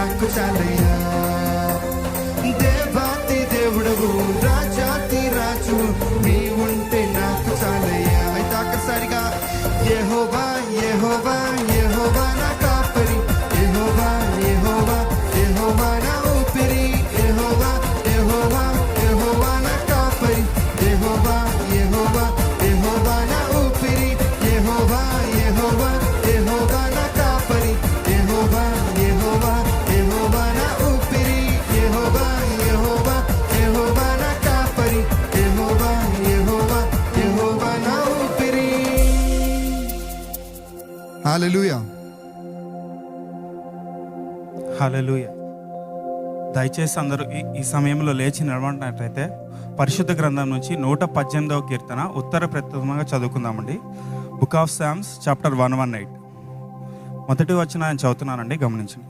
నాకు చాలయ్యా. దేవాతి దేవుడవు, రాజాతి రాజు, నీ ఉంటే నాకు చాలయ్యా. అయితే ఒక్కసారిగా యెహోవా యెహోవా యెహోవా నా కాపరి, యెహోవా యెహోవా యెహోవా నా ఊపిరి, యెహోవా యెహోవా యెహోవా నా కాపరి, యెహోవా యెహోవా యెహోవా నా ఊపిరి, యెహోవా యెహోవా యెహోవా నా కాపరి, యెహోవా యెహోవా యెహోవా నా ఊపిరి, యెహోవా యెహోవా యెహోవా నా కాపరి, యెహోవా యెహోవా యెహోవా నా ఊపిరి. హల్లెలూయా. హల్లెలూయా. దయచేసి అందరూ ఈ సమయంలో లేచి నిలబడినట్లయితే పరిశుద్ధ గ్రంథం నుంచి 118వ కీర్తన ఉత్తర ప్రథమంగా చదువుకుందామండి. బుక్ ఆఫ్ సామ్స్ చాప్టర్ 118 మొదటి వచనం నేను చదువుతున్నానండి, గమనించండి.